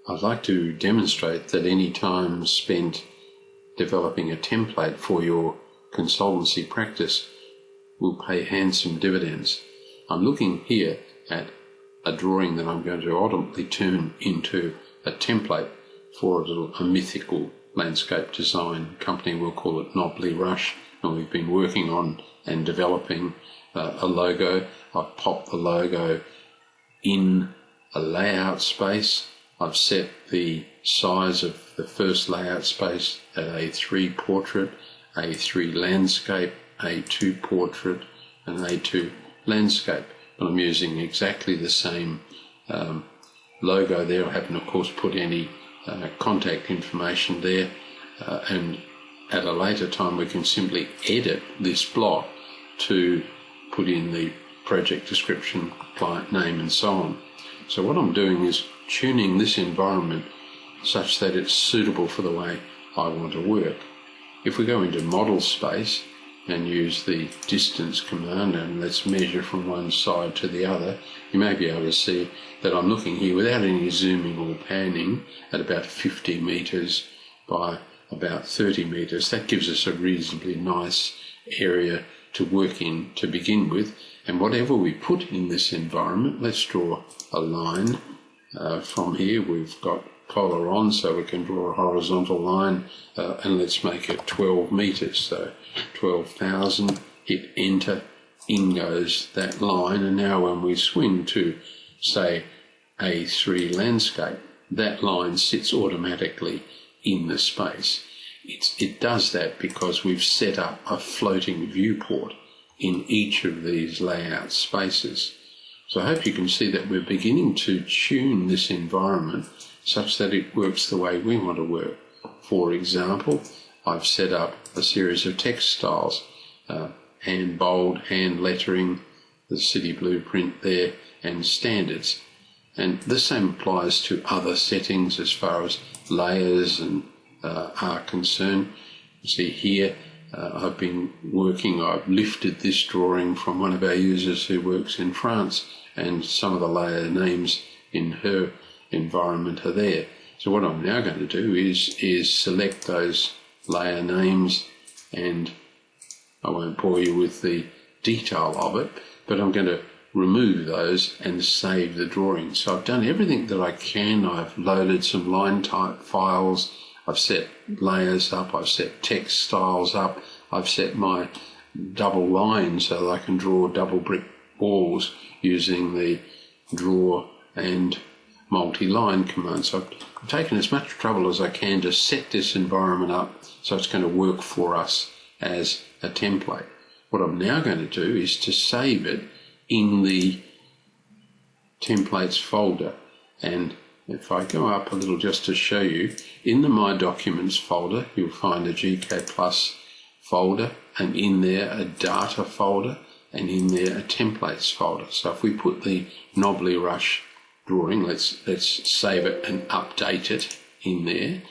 I'd like to demonstrate that any time spent developing a template for your consultancy practice will pay handsome dividends. I'm looking here at a drawing that I'm going to ultimately turn into a template for a mythical landscape design company. We'll call it Knobbly Rush, and we've been working on and developing a logo. I've popped the logo in a layout space. I've set the size of the first layout space at A3 portrait, A3 landscape, A2 portrait, and A2 landscape. But I'm using exactly the same logo there. I haven't, of course, put any contact information there. And at a later time, we can simply edit this block to put in the project description, client name, and so on. So what I'm doing is tuning this environment such that it's suitable for the way I want to work. If we go into model space and use the distance command, and let's measure from one side to the other, you may be able to see that I'm looking here without any zooming or panning at about 50 metres by about 30 metres. That gives us a reasonably nice area to work in to begin with. And whatever we put in this environment, let's draw a line from here. We've got collar on, so we can draw a horizontal line, and let's make it 12 metres. So 12,000, hit enter, in goes that line. And now when we swing to, say, A3 landscape, that line sits automatically in the space. It does that because we've set up a floating viewport in each of these layout spaces. So I hope you can see that we're beginning to tune this environment such that it works the way we want to work. For example, I've set up a series of text styles, hand bold, hand lettering, the city blueprint there, and standards. And the same applies to other settings as far as layers and are concerned. You see here, I've lifted this drawing from one of our users who works in France, and some of the layer names in her environment are there. So what I'm now going to do is select those layer names, and I won't bore you with the detail of it, but I'm going to remove those and save the drawing. So I've done everything that I can. I've loaded some line type files, I've set layers up, I've set text styles up, I've set my double line so that I can draw double brick walls using the draw and multi-line commands. So I've taken as much trouble as I can to set this environment up so it's going to work for us as a template. What I'm now going to do is to save it in the templates folder. And if I go up a little just to show you, in the My Documents folder, you'll find a gCADPlus folder, and in there a data folder, and in there a templates folder. So if we put the Knobbly Rush drawing, let's save it and update it in there,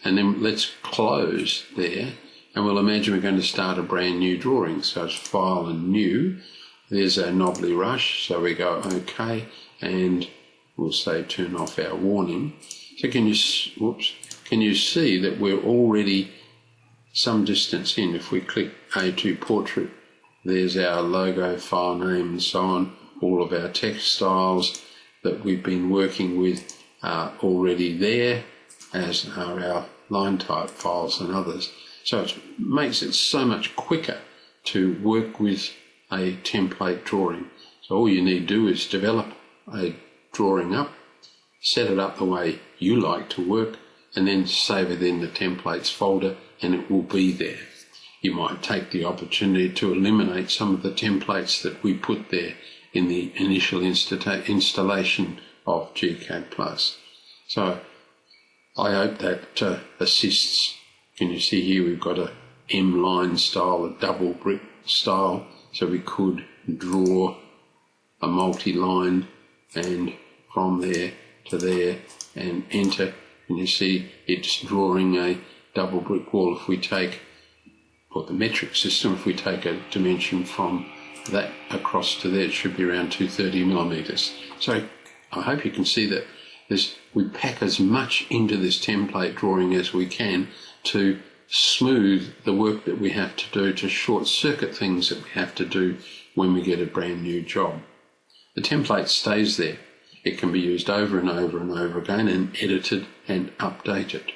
and then let's close there, and we'll imagine we're going to start a brand new drawing. So it's File and New. There's our Knobbly Rush, so we go OK, and we'll say turn off our warning. So can you see that we're already some distance in? If we click A2 Portrait, there's our logo, file name, and so on. All of our text styles that we've been working with are already there, as are our line type files and others. So it makes it so much quicker to work with a template drawing. So all you need to do is develop a drawing up, set it up the way you like to work, and then save it in the templates folder, and it will be there. You might take the opportunity to eliminate some of the templates that we put there in the initial installation of gCADPlus. So I hope that assists. Can you see here we've got a M-line style, a double brick style, so we could draw a multi-line and from there to there and enter, and you see it's drawing a double brick wall. If we take, or the metric system, if we take a dimension from that across to there, it should be around 230 millimeters. So I hope you can see that We pack as much into this template drawing as we can to smooth the work that we have to do, to short-circuit things that we have to do when we get a brand new job. The template stays there. It can be used over and over and over again and edited and updated.